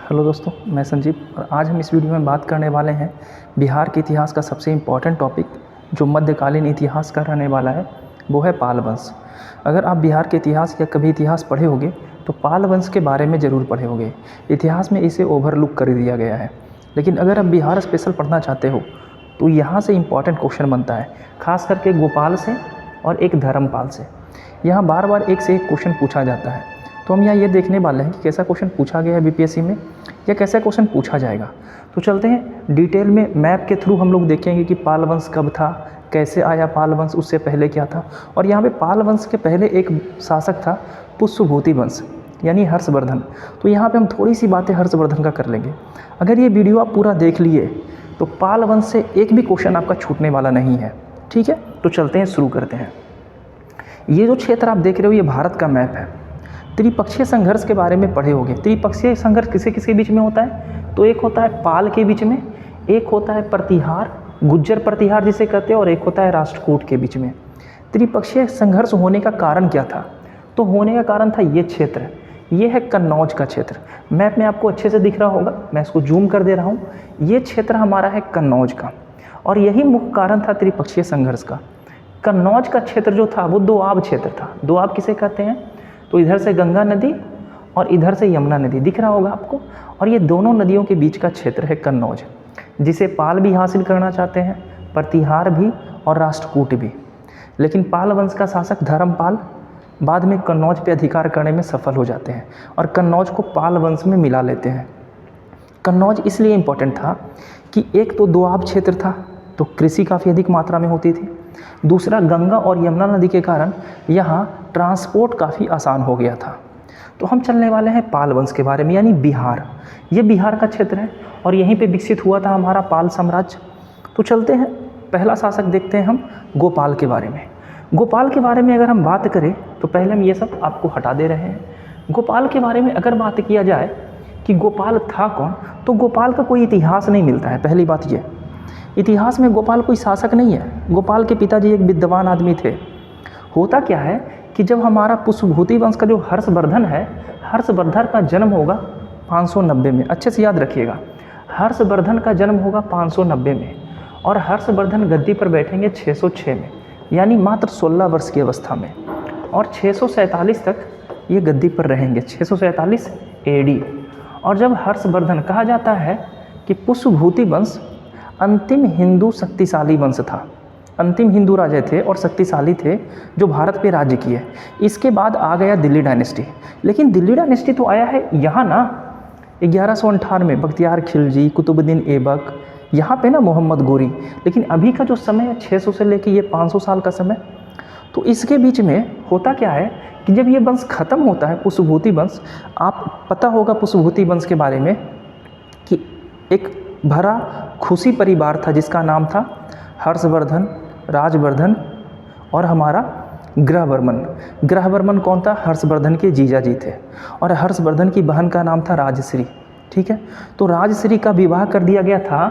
Hello दोस्तों, मैं संजीव और आज हम इस वीडियो में बात करने वाले हैं बिहार के इतिहास का सबसे इम्पॉर्टेंट टॉपिक जो मध्यकालीन इतिहास का रहने वाला है, वो है पाल वंश। अगर आप बिहार के इतिहास या कभी इतिहास पढ़े होंगे तो पाल वंश के बारे में ज़रूर पढ़े होंगे। इतिहास में इसे ओवरलुक कर दिया गया है, लेकिन अगर आप बिहार स्पेशल पढ़ना चाहते हो तो यहाँ से इम्पॉर्टेंट क्वेश्चन बनता है, खास करके गोपाल से और एक धर्मपाल से। यहाँ बार बार एक से एक क्वेश्चन पूछा जाता है, तो हम यहाँ ये देखने वाले हैं कि कैसा क्वेश्चन पूछा गया है बीपीएससी में या कैसा क्वेश्चन पूछा जाएगा। तो चलते हैं डिटेल में, मैप के थ्रू हम लोग देखेंगे कि पाल वंश कब था, कैसे आया पाल वंश, उससे पहले क्या था। और यहाँ पे पाल वंश के पहले एक शासक था पुष्यभूति वंश यानी हर्षवर्धन। तो यहाँ पे हम थोड़ी सी बातें हर्षवर्धन का कर लेंगे। अगर ये वीडियो आप पूरा देख लिए तो पाल वंश से एक भी क्वेश्चन आपका छूटने वाला नहीं है। ठीक है, तो चलते हैं, शुरू करते हैं। ये जो क्षेत्र आप देख रहे हो ये भारत का मैप है। त्रिपक्षीय संघर्ष के बारे में पढ़े होंगे। त्रिपक्षीय संघर्ष किसे किसके बीच में होता है? तो एक होता है पाल के बीच में, एक होता है प्रतिहार, गुज्जर प्रतिहार जिसे कहते हैं, और एक होता है राष्ट्रकूट के बीच में। त्रिपक्षीय संघर्ष होने का कारण क्या था? तो होने का कारण था ये क्षेत्र, ये है कन्नौज का क्षेत्र। मैप में आपको अच्छे से दिख रहा होगा, मैं इसको जूम कर दे रहा हूँ। ये क्षेत्र हमारा है कन्नौज का, और यही मुख्य कारण था त्रिपक्षीय संघर्ष का। कन्नौज का क्षेत्र जो था वो दोआब क्षेत्र था। दोआब किसे कहते हैं? तो इधर से गंगा नदी और इधर से यमुना नदी दिख रहा होगा आपको, और ये दोनों नदियों के बीच का क्षेत्र है कन्नौज, जिसे पाल भी हासिल करना चाहते हैं, प्रतिहार भी और राष्ट्रकूट भी। लेकिन पाल वंश का शासक धर्मपाल बाद में कन्नौज पे अधिकार करने में सफल हो जाते हैं और कन्नौज को पाल वंश में मिला लेते हैं। कन्नौज इसलिए इम्पोर्टेंट था कि एक तो दोआब क्षेत्र था, तो कृषि काफ़ी अधिक मात्रा में होती थी। दूसरा, गंगा और यमुना नदी के कारण यहाँ ट्रांसपोर्ट काफ़ी आसान हो गया था। तो हम चलने वाले हैं पाल वंश के बारे में, यानी बिहार। ये बिहार का क्षेत्र है और यहीं पे विकसित हुआ था हमारा पाल साम्राज्य। तो चलते हैं, पहला शासक देखते हैं हम गोपाल के बारे में। गोपाल के बारे में अगर हम बात करें तो पहले हम ये सब आपको हटा दे रहे हैं। गोपाल के बारे में अगर बात किया जाए कि गोपाल था कौन, तो गोपाल का कोई इतिहास नहीं मिलता है। पहली बात ये, इतिहास में गोपाल कोई शासक नहीं है। गोपाल के पिताजी एक विद्वान आदमी थे। होता क्या है कि जब हमारा पुष्यभूति वंश का जो हर्षवर्धन है, हर्षवर्धन का जन्म होगा 590 में। अच्छे से याद रखिएगा, हर्षवर्धन का जन्म होगा 590 में और हर्षवर्धन गद्दी पर बैठेंगे 606 में, यानी मात्र 16 वर्ष की अवस्था में, और 647 तक ये गद्दी पर रहेंगे, 647 एडी। और जब हर्षवर्धन, कहा जाता है कि पुष्यभूति वंश अंतिम हिंदू शक्तिशाली वंश था, अंतिम हिंदू राजा थे और शक्तिशाली थे जो भारत पे राज्य किए। इसके बाद आ गया दिल्ली डायनेस्टी। लेकिन दिल्ली डायनेस्टी तो आया है यहाँ ना 1158 में, बख्तियार खिलजी, कुतुबुद्दीन ऐबक, यहाँ पे ना मोहम्मद गोरी। लेकिन अभी का जो समय है 600 से लेके ये 500 साल का समय, तो इसके बीच में होता क्या है कि जब ये वंश ख़त्म होता है, पुष्यभूति वंश, आप पता होगा पुष्यभूति वंश के बारे में कि एक भरा खुशी परिवार था जिसका नाम था हर्षवर्धन, राजवर्धन और हमारा ग्रहवर्मन। ग्रहवर्मन कौन था? हर्षवर्धन के जीजा जी थे, और हर्षवर्धन की बहन का नाम था राजश्री। ठीक है, तो राजश्री का विवाह कर दिया गया था।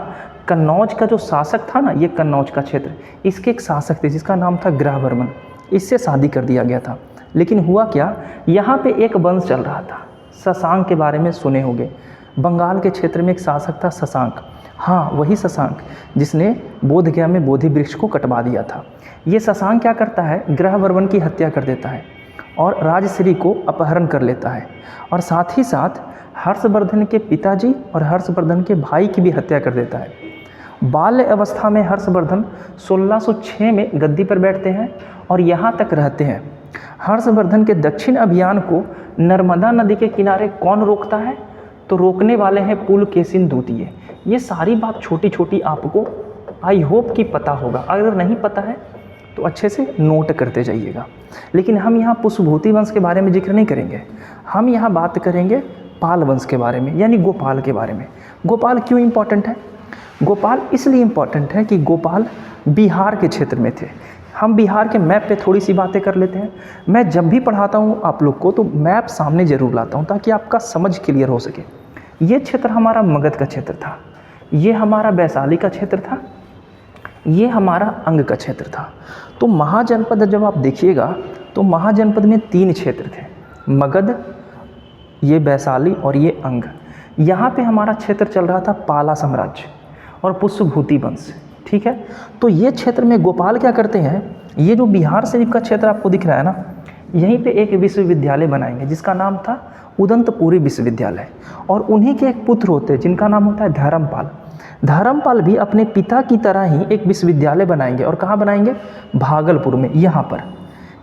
कन्नौज का जो शासक था ना, ये कन्नौज का क्षेत्र, इसके एक शासक थे जिसका नाम था ग्रहवर्मन, इससे शादी कर दिया गया था। लेकिन हुआ क्या, यहाँ पे एक वंश चल रहा था, शशांक के बारे में सुने होंगे। बंगाल के क्षेत्र में एक शासक था शशांक, हाँ वही शशांक जिसने बोधगया में बोधि वृक्ष को कटवा दिया था। ये शशांक क्या करता है, ग्रहवर्मन की हत्या कर देता है और राजश्री को अपहरण कर लेता है, और साथ ही साथ हर्षवर्धन के पिताजी और हर्षवर्धन के भाई की भी हत्या कर देता है। बाल्य अवस्था में हर्षवर्धन 1606 में गद्दी पर बैठते हैं और यहाँ तक रहते हैं। हर्षवर्धन के दक्षिण अभियान को नर्मदा नदी के किनारे कौन रोकता है? तो रोकने वाले हैं पुलकेशिन द्वितीय। ये सारी बात छोटी छोटी आपको आई होप कि पता होगा, अगर नहीं पता है तो अच्छे से नोट करते जाइएगा। लेकिन हम यहाँ पुष्यभूति वंश के बारे में जिक्र नहीं करेंगे, हम यहाँ बात करेंगे पाल वंश के बारे में, यानी गोपाल के बारे में। गोपाल क्यों इम्पोर्टेंट है? गोपाल इसलिए इम्पोर्टेंट है कि गोपाल बिहार के क्षेत्र में थे। हम बिहार के मैप पे थोड़ी सी बातें कर लेते हैं। मैं जब भी पढ़ाता हूँ आप लोग को तो मैप सामने ज़रूर लाता हूँ ताकि आपका समझ क्लियर हो सके। ये क्षेत्र हमारा मगध का क्षेत्र था, ये हमारा वैशाली का क्षेत्र था, ये हमारा अंग का क्षेत्र था। तो महाजनपद जब आप देखिएगा तो महाजनपद में 3 क्षेत्र थे, मगध, ये वैशाली और ये अंग। यहाँ पे हमारा क्षेत्र चल रहा था पाला साम्राज्य और पुष्यभूति वंश, ठीक है। तो ये क्षेत्र में गोपाल क्या करते हैं, ये जो बिहार शरीफ का क्षेत्र आपको दिख रहा है ना, यहीं पे एक विश्वविद्यालय बनाएंगे जिसका नाम था उदंतपुरी विश्वविद्यालय। और उन्हीं के एक पुत्र होते हैं जिनका नाम होता है धर्मपाल। धर्मपाल भी अपने पिता की तरह ही एक विश्वविद्यालय बनाएंगे। और कहाँ बनाएंगे, भागलपुर में, यहाँ पर,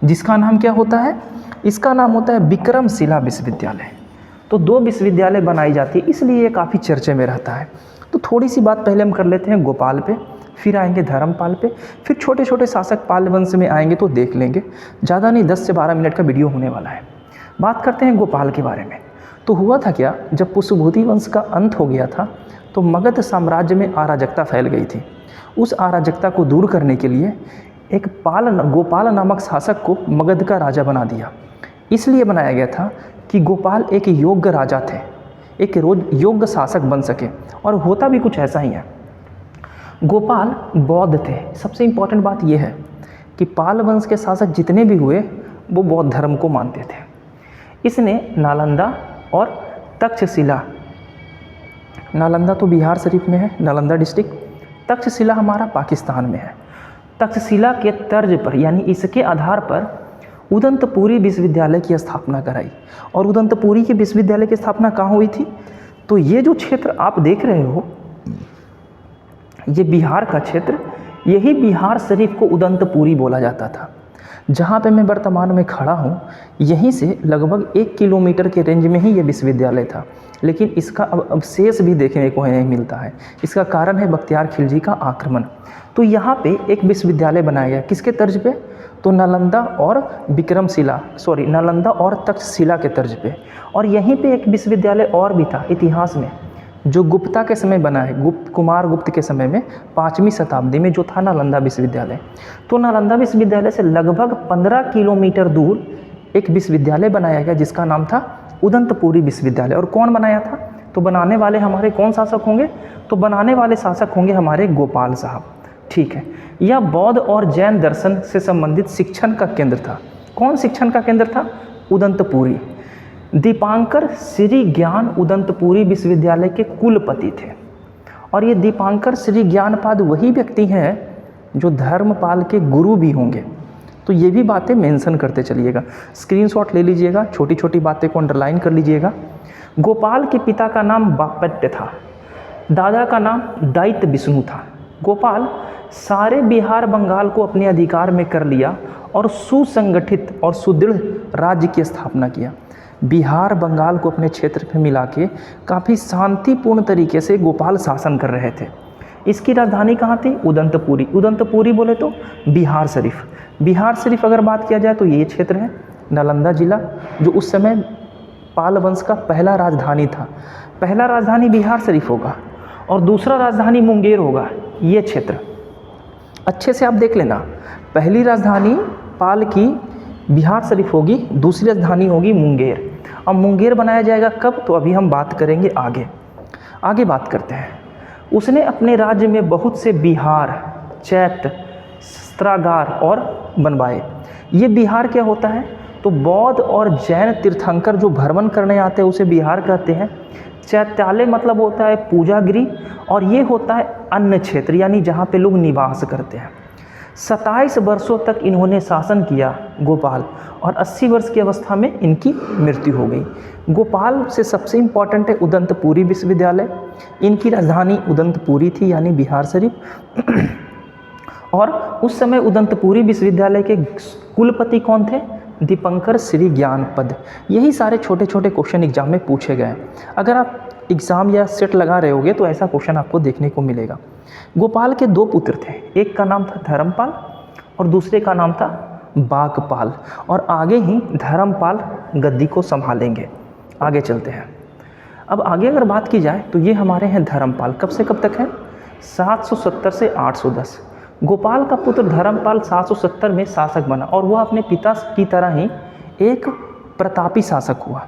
जिसका नाम क्या होता है, इसका नाम होता है विक्रमशिला विश्वविद्यालय। तो 2 विश्वविद्यालय बनाई जाती है, इसलिए ये काफ़ी चर्चे में रहता है। तो थोड़ी सी बात पहले हम कर लेते हैं गोपाल पे, फिर आएंगे धर्मपाल पे, फिर छोटे छोटे शासक पाल वंश में आएंगे तो देख लेंगे। ज़्यादा नहीं, 10 से 12 मिनट का वीडियो होने वाला है। बात करते हैं गोपाल के बारे में। तो हुआ था क्या, जब पुष्यभूति वंश का अंत हो गया था तो मगध साम्राज्य में अराजकता फैल गई थी। उस अराजकता को दूर करने के लिए एक गोपाल नामक शासक को मगध का राजा बना दिया। इसलिए बनाया गया था कि गोपाल एक योग्य राजा थे, एक योग्य शासक बन सके। और होता भी कुछ ऐसा ही है। गोपाल बौद्ध थे। सबसे इम्पॉर्टेंट बात यह है कि पाल वंश के शासक जितने भी हुए वो बौद्ध धर्म को मानते थे। इसने नालंदा और तक्षशिला, नालंदा तो बिहार शरीफ में है, नालंदा डिस्ट्रिक्ट, तक्षशिला हमारा पाकिस्तान में है। तक्षशिला के तर्ज पर यानी इसके आधार पर उदंतपुरी विश्वविद्यालय की स्थापना कराई। और उदंतपुरी के विश्वविद्यालय की स्थापना कहाँ हुई थी, तो ये जो क्षेत्र आप देख रहे हो, ये बिहार का क्षेत्र, यही बिहार शरीफ को उदंतपुरी बोला जाता था। जहाँ पे मैं वर्तमान में खड़ा हूँ, यहीं से लगभग 1 किलोमीटर के रेंज में ही ये विश्वविद्यालय था। लेकिन इसका अब अवशेष भी देखने को नहीं मिलता है। इसका कारण है बख्तियार खिलजी का आक्रमण। तो यहाँ पे एक विश्वविद्यालय बनाया गया, किसके तर्ज पे, तो नालंदा और नालंदा और तक्षशिला के तर्ज पे। और यहीं पे एक विश्वविद्यालय और भी था इतिहास में, जो गुप्ता के समय बना है, कुमार गुप्त के समय में 5वीं शताब्दी में, जो था नालंदा विश्वविद्यालय। तो नालंदा विश्वविद्यालय से लगभग 15 किलोमीटर दूर एक विश्वविद्यालय बनाया गया जिसका नाम था उदंतपुरी विश्वविद्यालय। और कौन बनाया था, तो बनाने वाले हमारे कौन शासक होंगे, तो बनाने वाले शासक होंगे हमारे गोपाल साहब, ठीक है। यह बौद्ध और जैन दर्शन से संबंधित शिक्षण का केंद्र था। कौन शिक्षण का केंद्र था, उदंतपुरी। दीपांकर श्री ज्ञान उदंतपुरी विश्वविद्यालय के कुलपति थे। और ये दीपांकर श्री ज्ञानपाद वही व्यक्ति हैं जो धर्मपाल के गुरु भी होंगे। तो ये भी बातें मेंशन करते चलिएगा, स्क्रीनशॉट ले लीजिएगा, छोटी छोटी बातें को अंडरलाइन कर लीजिएगा। गोपाल के पिता का नाम बापट्य था, दादा का नाम दैत्य विष्णु था। गोपाल सारे बिहार बंगाल को अपने अधिकार में कर लिया और सुसंगठित और सुदृढ़ राज्य की स्थापना किया। बिहार बंगाल को अपने क्षेत्र में मिला के काफ़ी शांतिपूर्ण तरीके से गोपाल शासन कर रहे थे। इसकी राजधानी कहाँ थी, उदंतपुरी। उदंतपुरी बोले तो बिहार शरीफ। बिहार शरीफ अगर बात किया जाए तो ये क्षेत्र है नालंदा जिला, जो उस समय पाल वंश का पहला राजधानी था। पहला राजधानी बिहार शरीफ होगा और दूसरा राजधानी मुंगेर होगा। ये क्षेत्र अच्छे से आप देख लेना, पहली राजधानी पाल की बिहार शरीफ होगी, दूसरी राजधानी होगी मुंगेर। अब मुंगेर बनाया जाएगा कब, तो अभी हम बात करेंगे आगे बात करते हैं। उसने अपने राज्य में बहुत से बिहार, चैत्य, शस्त्रागार और बनवाए। ये बिहार क्या होता है, तो बौद्ध और जैन तीर्थंकर जो भ्रमण करने आते हैं उसे बिहार कहते हैं। चैत्यालय मतलब होता है पूजागृह, और ये होता है अन्न क्षेत्र, यानी जहाँ पे लोग निवास करते हैं। 27 वर्षों तक इन्होंने शासन किया गोपाल, और 80 वर्ष की अवस्था में इनकी मृत्यु हो गई। गोपाल से सबसे इम्पॉर्टेंट है उदंतपुरी विश्वविद्यालय। इनकी राजधानी उदंतपुरी थी यानी बिहार शरीफ। और उस समय उदंतपुरी विश्वविद्यालय के कुलपति कौन थे, दीपंकर श्री ज्ञानपद। यही सारे छोटे छोटे क्वेश्चन एग्जाम में पूछे गए। अगर आप एग्ज़ाम या सेट लगा रहे होगे तो ऐसा क्वेश्चन आपको देखने को मिलेगा। गोपाल के 2 पुत्र थे, एक का नाम था धर्मपाल और दूसरे का नाम था बागपाल। और आगे ही धर्मपाल गद्दी को संभालेंगे। आगे चलते हैं। अब आगे अगर बात की जाए तो ये हमारे हैं धर्मपाल। कब से कब तक है, 770 से 810। गोपाल का पुत्र धर्मपाल 770 में शासक बना और वह अपने पिता की तरह ही एक प्रतापी शासक हुआ।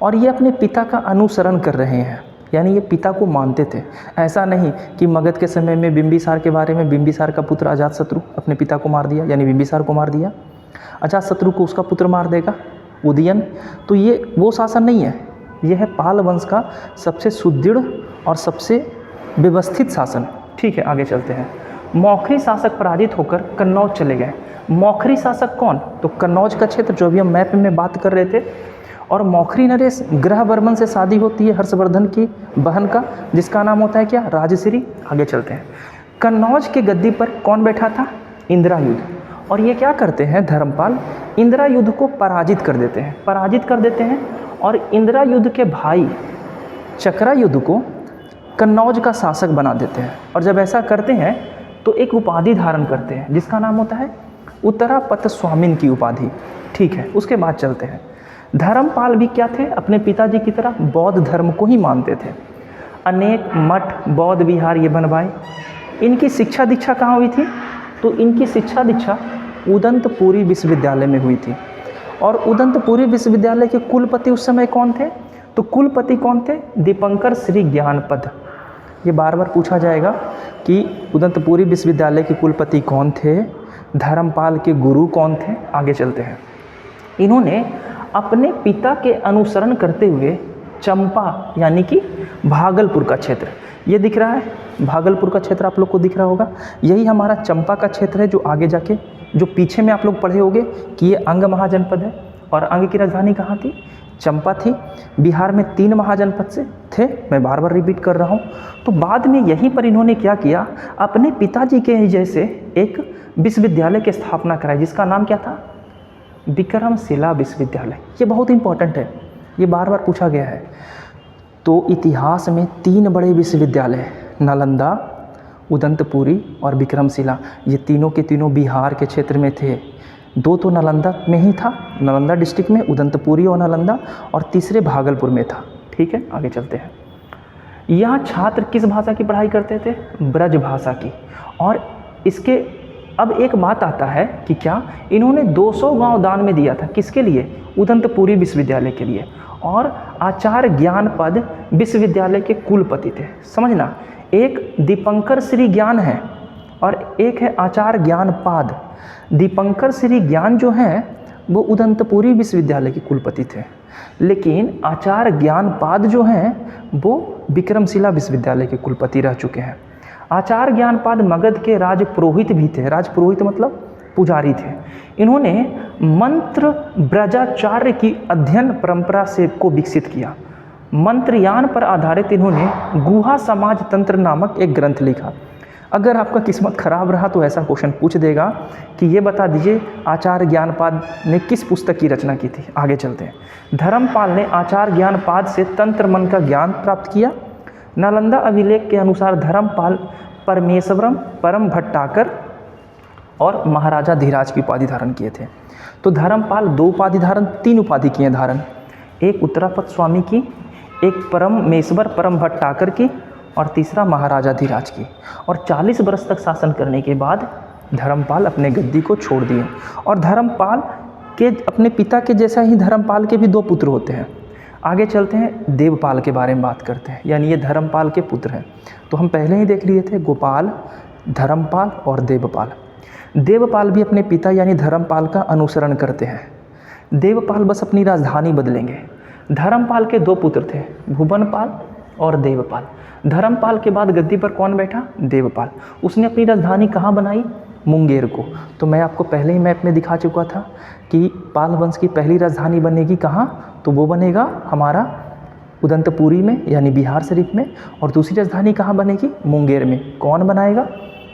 और ये अपने पिता का अनुसरण कर रहे हैं, यानी ये पिता को मानते थे। ऐसा नहीं कि मगध के समय में बिंबिसार के बारे में, बिंबिसार का पुत्र अजातशत्रु अपने पिता को मार दिया, यानी बिंबिसार को मार दिया, अजातशत्रु को उसका पुत्र मार देगा उदयन। तो ये वो शासन नहीं है। यह है पाल वंश का सबसे सुदृढ़ और सबसे व्यवस्थित शासन। ठीक है, आगे चलते हैं। मौखरी शासक पराजित होकर कन्नौज चले गए। मौखरी शासक कौन? तो कन्नौज का क्षेत्र जो अभी हम मैप में बात कर रहे थे। और मौखरी नरेश ग्रहवर्मन से शादी होती है हर्षवर्धन की बहन का, जिसका नाम होता है क्या? राजश्री। आगे चलते हैं। कन्नौज के गद्दी पर कौन बैठा था? इंद्रायुध। और ये क्या करते हैं? धर्मपाल इंद्रायुध को पराजित कर देते हैं, और इंद्रायुध के भाई चक्रायुध को कन्नौज का शासक बना देते हैं। और जब ऐसा करते हैं तो एक उपाधि धारण करते हैं जिसका नाम होता है उत्तरापत स्वामिन की उपाधि। ठीक है, उसके बाद चलते हैं। धर्मपाल भी क्या थे? अपने पिताजी की तरह बौद्ध धर्म को ही मानते थे। अनेक मठ, बौद्ध विहार ये बनवाए। इनकी शिक्षा दीक्षा कहाँ हुई थी? तो इनकी शिक्षा दीक्षा उदंतपुरी विश्वविद्यालय में हुई थी। और उदंतपुरी विश्वविद्यालय के कुलपति उस समय कौन थे? तो कुलपति कौन थे? दीपंकर श्री ज्ञानपद। ये बार बार पूछा जाएगा कि उदंतपुरी विश्वविद्यालय के कुलपति कौन थे, धर्मपाल के गुरु कौन थे। आगे चलते हैं। इन्होंने अपने पिता के अनुसरण करते हुए चंपा यानी कि भागलपुर का क्षेत्र, ये दिख रहा है भागलपुर का क्षेत्र आप लोग को दिख रहा होगा, यही हमारा चंपा का क्षेत्र है जो आगे जाके जो पीछे में आप लोग पढ़े होंगे कि ये अंग महाजनपद है। और अंग की राजधानी कहाँ थी? चंपा थी। बिहार में 3 महाजनपद से थे, मैं बार बार रिपीट कर रहा हूँ। तो बाद में यहीं पर इन्होंने क्या किया? अपने पिताजी के ही जैसे एक विश्वविद्यालय की स्थापना कराई जिसका नाम क्या था? विक्रमशिला विश्वविद्यालय। ये बहुत इंपॉर्टेंट है, ये बार बार पूछा गया है। तो इतिहास में 3 बड़े विश्वविद्यालय, नालंदा, उदंतपुरी और विक्रमशिला, ये तीनों के तीनों बिहार के क्षेत्र में थे। 2 तो नालंदा में ही था, नालंदा डिस्ट्रिक्ट में, उदंतपुरी और नालंदा, और तीसरे भागलपुर में था। ठीक है, आगे चलते हैं। यहाँ छात्र किस भाषा की पढ़ाई करते थे? ब्रज भाषा की। और इसके अब एक बात आता है कि क्या इन्होंने 200 गांव दान में दिया था, किसके लिए? उदंतपुरी विश्वविद्यालय के लिए। और आचार्य ज्ञानपद विश्वविद्यालय के कुलपति थे। समझना, एक दीपंकर श्री ज्ञान है और एक है आचार्य ज्ञानपाद। दीपंकर श्री ज्ञान जो हैं वो उदंतपुरी विश्वविद्यालय के कुलपति थे, लेकिन आचार्य ज्ञानपाद जो हैं वो विक्रमशिला विश्वविद्यालय के कुलपति रह चुके हैं। आचार्य ज्ञानपाद मगध के राजपुरोहित भी थे। राजपुरोहित मतलब पुजारी थे। इन्होंने मंत्र ब्रजाचार्य की अध्ययन परंपरा से को विकसित किया। मंत्रयान पर आधारित इन्होंने गुहा समाज तंत्र नामक एक ग्रंथ लिखा। अगर आपका किस्मत खराब रहा तो ऐसा क्वेश्चन पूछ देगा कि ये बता दीजिए आचार्य ज्ञानपाद ने किस पुस्तक की रचना की थी। आगे चलते हैं। धर्मपाल ने आचार्य ज्ञानपाद से तंत्र मन का ज्ञान प्राप्त किया। नालंदा अभिलेख के अनुसार धर्मपाल परमेश्वरम, परम भट्टाकर और महाराजा धीराज की उपाधि धारण किए थे। तो धर्मपाल 2 उपाधि धारण, 3 उपाधि किए धारण, एक उत्तरापत स्वामी की, एक परमेश्वर परम भट्टाकर की और तीसरा महाराजा धीराज की। और 40 वर्ष तक शासन करने के बाद धर्मपाल अपने गद्दी को छोड़ दिए। और धर्मपाल के अपने पिता के जैसा ही धर्मपाल के भी 2 पुत्र होते हैं। आगे चलते हैं, देवपाल के बारे में बात करते हैं, यानी ये धर्मपाल के पुत्र हैं। तो हम पहले ही देख लिए थे गोपाल, धर्मपाल और देवपाल। देवपाल भी अपने पिता यानी धर्मपाल का अनुसरण करते हैं। देवपाल बस अपनी राजधानी बदलेंगे। धर्मपाल के 2 पुत्र थे, भुवनपाल और देवपाल। धर्मपाल के बाद गद्दी पर कौन बैठा? देवपाल। उसने अपनी राजधानी कहाँ बनाई? मुंगेर को। तो मैं आपको पहले ही मैप में दिखा चुका था कि पाल वंश की पहली राजधानी बनेगी कहाँ? तो वो बनेगा हमारा उदंतपुरी में यानी बिहार शरीफ में, और दूसरी राजधानी कहाँ बनेगी? मुंगेर में। कौन बनाएगा?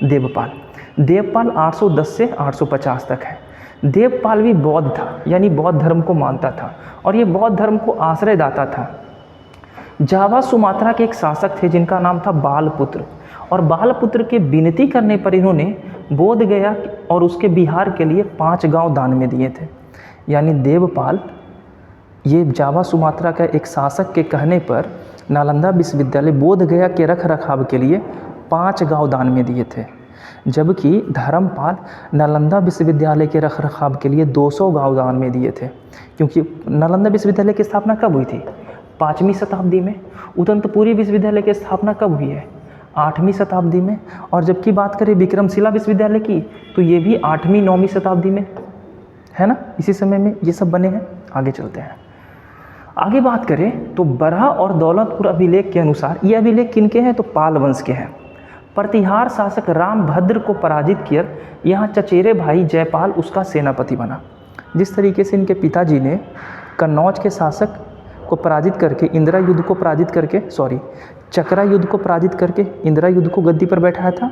देवपाल। देवपाल 810 से 850 तक है। देवपाल भी बौद्ध था, यानी बौद्ध धर्म को मानता था और ये बौद्ध धर्म को आश्रयदाता था। जावा सुमात्रा के एक शासक थे जिनका नाम था बालपुत्र, और बालपुत्र के विनती करने पर इन्होंने बोध गया और उसके बिहार के लिए 5 गांव दान में दिए थे। यानी देवपाल ये जावा सुमात्रा का एक शासक के कहने पर नालंदा विश्वविद्यालय बोध गया के रख रखाव के लिए 5 गांव दान में दिए थे, जबकि धर्मपाल नालंदा विश्वविद्यालय के रख रखाव के लिए 200 गांव दान में दिए थे। क्योंकि नालंदा विश्वविद्यालय की स्थापना कब हुई थी? 5वीं शताब्दी में। उदंतपुरी विश्वविद्यालय की स्थापना कब हुई है? 8वीं शताब्दी में। और जबकि बात करें विक्रमशिला विश्वविद्यालय की तो ये भी 8वीं 9वीं शताब्दी में है ना, इसी समय में ये सब बने हैं। आगे चलते हैं। आगे बात करें तो बरहा और दौलतपुर अभिलेख के अनुसार ये अभिलेख किनके हैं, तो पाल वंश के हैं। प्रतिहार शासक रामभद्र को पराजित कर यहाँ चचेरे भाई जयपाल उसका सेनापति बना। जिस तरीके से इनके पिताजी ने कन्नौज के शासक को पराजित करके चकरा युद्ध को पराजित करके इंदिरा युद्ध को गद्दी पर बैठाया था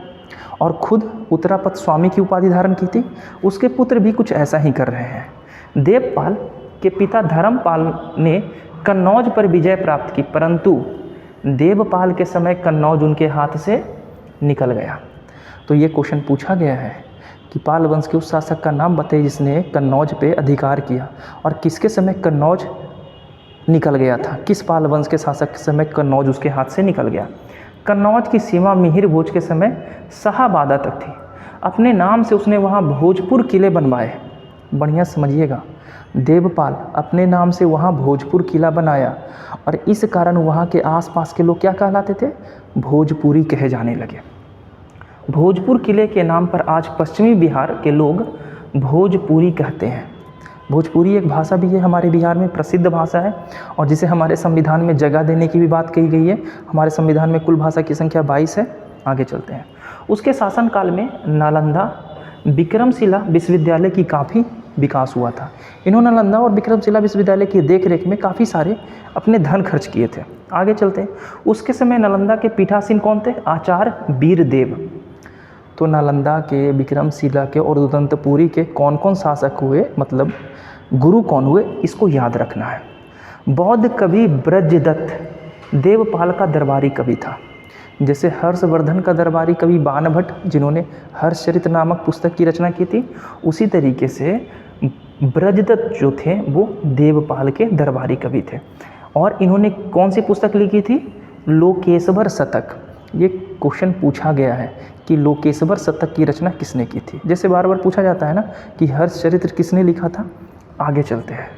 और खुद उत्तरापथ स्वामी की उपाधि धारण की थी, उसके पुत्र भी कुछ ऐसा ही कर रहे हैं। देवपाल के पिता धर्मपाल ने कन्नौज पर विजय प्राप्त की, परंतु देवपाल के समय कन्नौज उनके हाथ से निकल गया। तो ये क्वेश्चन पूछा गया है कि पाल वंश के उस शासक का नाम बताइए जिसने कन्नौज पे अधिकार किया और किसके समय कन्नौज निकल गया था, किस पाल वंश के शासक के समय कन्नौज उसके हाथ से निकल गया। कन्नौज की सीमा मिहिर भोज के समय शाहबादा तक थी। अपने नाम से उसने वहाँ भोजपुर किले बनवाए। बढ़िया समझिएगा, देवपाल अपने नाम से वहाँ भोजपुर किला बनाया और इस कारण वहाँ के आसपास के लोग क्या कहलाते थे, भोजपुरी कहे जाने लगे। भोजपुर किले के नाम पर आज पश्चिमी बिहार के लोग भोजपुरी कहते हैं। भोजपुरी एक भाषा भी है, हमारे बिहार में प्रसिद्ध भाषा है और जिसे हमारे संविधान में जगह देने की भी बात कही गई है। हमारे संविधान में कुल भाषा की संख्या 22 है। आगे चलते हैं। उसके शासनकाल में नालंदा विक्रमशिला विश्वविद्यालय की काफ़ी विकास हुआ था। इन्होंने नालंदा और विक्रमशिला विश्वविद्यालय की देखरेख में काफ़ी सारे अपने धन खर्च किए थे। आगे चलते हैं। उसके समय नालंदा के पीठासीन कौन थे, आचार्य वीरदेव। तो नालंदा के, विक्रमशिला के और उदंतपुरी के कौन कौन शासक हुए, मतलब गुरु कौन हुए, इसको याद रखना है। बौद्ध कवि ब्रजदत्त देवपाल का दरबारी कवि था। जैसे हर्षवर्धन का दरबारी कवि बाणभट्ट जिन्होंने हर्षचरित नामक पुस्तक की रचना की थी, उसी तरीके से ब्रजदत्त जो थे वो देवपाल के दरबारी कवि थे। और इन्होंने कौन सी पुस्तक लिखी थी, लोकेश्वर शतक। ये क्वेश्चन पूछा गया है कि लोकेश्वर शतक की रचना किसने की थी। जैसे बार बार पूछा जाता है ना कि हर्षचरित्र किसने लिखा था। आगे चलते हैं।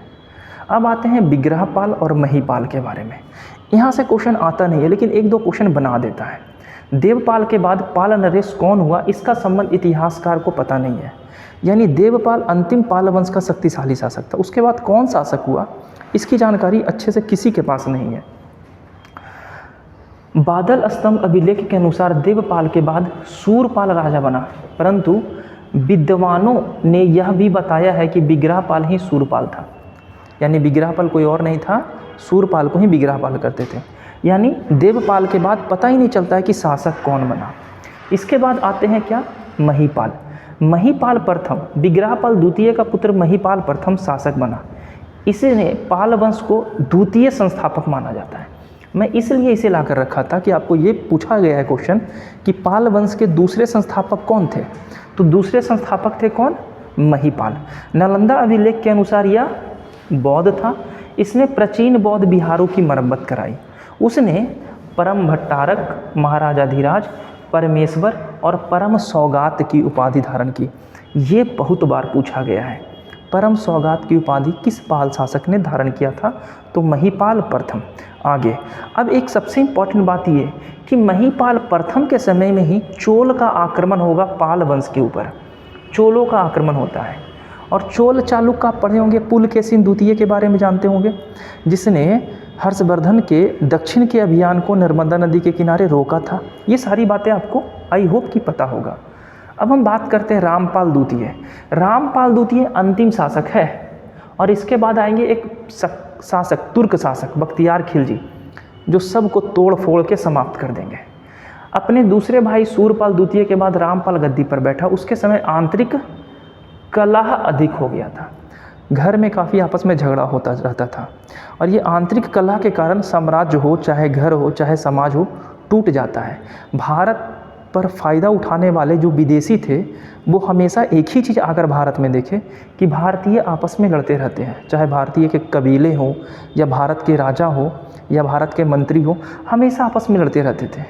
अब आते हैं विग्रहपाल और महिपाल के बारे में। यहाँ से क्वेश्चन आता नहीं है लेकिन एक दो क्वेश्चन बना देता है। देवपाल के बाद पाल नरेश कौन हुआ, इसका संबंध इतिहासकार को पता नहीं है। यानी देवपाल अंतिम पाल वंश का शक्तिशाली शासक था। उसके बाद कौन शासक हुआ, इसकी जानकारी अच्छे से किसी के पास नहीं है। बादल स्तंभ अभिलेख के अनुसार देवपाल के बाद सूरपाल राजा बना, परंतु विद्वानों ने यह भी बताया है कि विग्रहपाल ही सूरपाल था। यानी विग्रहपाल कोई और नहीं था, सूरपाल को ही विग्रहपाल करते थे। यानी देवपाल के बाद पता ही नहीं चलता है कि शासक कौन बना। इसके बाद आते हैं क्या, महिपाल। महिपाल प्रथम, विग्रहपाल द्वितीय का पुत्र महिपाल प्रथम शासक बना। इसने पाल वंश को द्वितीय संस्थापक माना जाता है। मैं इसलिए इसे लाकर रखा था कि आपको ये पूछा गया है क्वेश्चन कि पाल वंश के दूसरे संस्थापक कौन थे। तो दूसरे संस्थापक थे कौन, महिपाल। नालंदा अभिलेख के अनुसार यह बौद्ध था। इसने प्राचीन बौद्ध विहारों की मरम्मत कराई। उसने परम भट्टारक, महाराजाधिराज, परमेश्वर और परम सौगात की उपाधि धारण की। ये बहुत बार पूछा गया है। परम सौगात की उपाधि किस पाल शासक ने धारण किया था, तो महिपाल प्रथम। आगे अब एक सबसे इम्पॉर्टेंट बात ये कि महिपाल प्रथम के समय में ही चोल का आक्रमण होगा पाल वंश के ऊपर। चोलों का आक्रमण होता है और चोल चालुक्य आप पढ़े होंगे, पुलकेशिन द्वितीय के बारे में जानते होंगे, जिसने हर्षवर्धन के दक्षिण के अभियान को नर्मदा नदी के किनारे रोका था। ये सारी बातें आपको आई होप कि पता होगा। अब हम बात करते हैं रामपाल द्वितीय। रामपाल द्वितीय अंतिम शासक है और इसके बाद आएंगे एक शासक, तुर्क शासक बख्तियार खिलजी, जो सबको तोड़ फोड़ के समाप्त कर देंगे। अपने दूसरे भाई सूरपाल द्वितीय के बाद रामपाल गद्दी पर बैठा। उसके समय आंतरिक कलह अधिक हो गया था। घर में काफ़ी आपस में झगड़ा होता रहता था और ये आंतरिक कलह के कारण साम्राज्य हो, चाहे घर हो, चाहे समाज हो, टूट जाता है। भारत पर फ़ायदा उठाने वाले जो विदेशी थे वो हमेशा एक ही चीज़ आकर भारत में देखे कि भारतीय आपस में लड़ते रहते हैं, चाहे भारतीय के कबीले हों या भारत के राजा हो या भारत के मंत्री हो, हमेशा आपस में लड़ते रहते थे।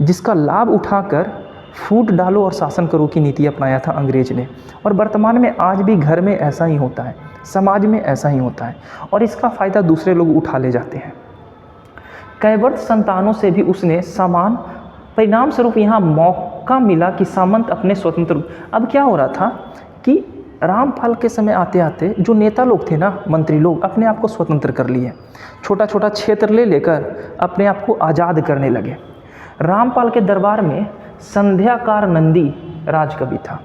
जिसका लाभ उठाकर फूट डालो और शासन करो की नीति अपनाया था अंग्रेज ने। और वर्तमान में आज भी घर में ऐसा ही होता है, समाज में ऐसा ही होता है और इसका फ़ायदा दूसरे लोग उठा ले जाते हैं। कैवर्त संतानों से भी उसने समान, परिणाम स्वरूप यहाँ मौका मिला कि सामंत अपने स्वतंत्र। अब क्या हो रहा था कि रामपाल के समय आते आते जो नेता लोग थे ना, मंत्री लोग, अपने आप को स्वतंत्र कर लिए, छोटा छोटा क्षेत्र ले लेकर अपने आप को आज़ाद करने लगे। रामपाल के दरबार में संध्याकार नंदी राजकवि था।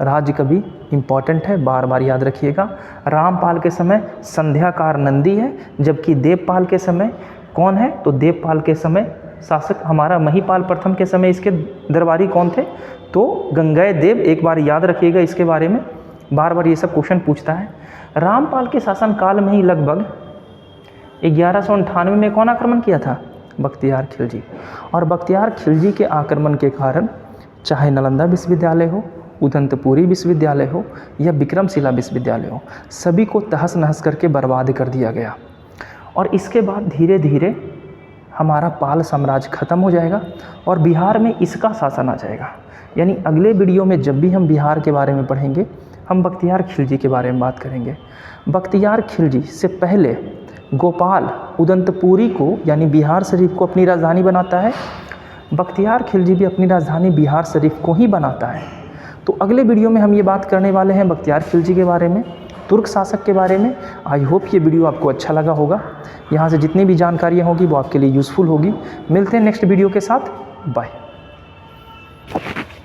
राजकवि इंपॉर्टेंट है, बार बार याद रखिएगा। रामपाल के समय संध्याकार नंदी है, जबकि देवपाल के समय कौन है? तो देवपाल के समय शासक हमारा महिपाल प्रथम के समय इसके दरबारी कौन थे? तो गंगेय देव। एक बार याद रखिएगा इसके बारे में, बार बार ये सब क्वेश्चन पूछता है। रामपाल के शासनकाल में ही लगभग 1198 में कौन आक्रमण किया था? बख्तियार खिलजी। और बख्तियार खिलजी के आक्रमण के कारण चाहे नालंदा विश्वविद्यालय हो, उदंतपुरी विश्वविद्यालय हो या विक्रमशिला विश्वविद्यालय हो, सभी को तहस नहस करके बर्बाद कर दिया गया। और इसके बाद धीरे धीरे हमारा पाल साम्राज्य खत्म हो जाएगा और बिहार में इसका शासन आ जाएगा। यानी अगले वीडियो में जब भी हम बिहार के बारे में पढ़ेंगे, हम बख्तियार खिलजी के बारे में बात करेंगे। बख्तियार खिलजी से पहले गोपाल उदंतपुरी को यानी बिहार शरीफ को अपनी राजधानी बनाता है। बख्तियार खिलजी भी अपनी राजधानी बिहार शरीफ को ही बनाता है। तो अगले वीडियो में हम ये बात करने वाले हैं बख्तियार खिलजी के बारे में, तुर्क शासक के बारे में। आई होप ये वीडियो आपको अच्छा लगा होगा। यहाँ से जितनी भी जानकारियाँ होगी वो आपके लिए यूज़फुल होगी। मिलते हैं नेक्स्ट वीडियो के साथ। बाय।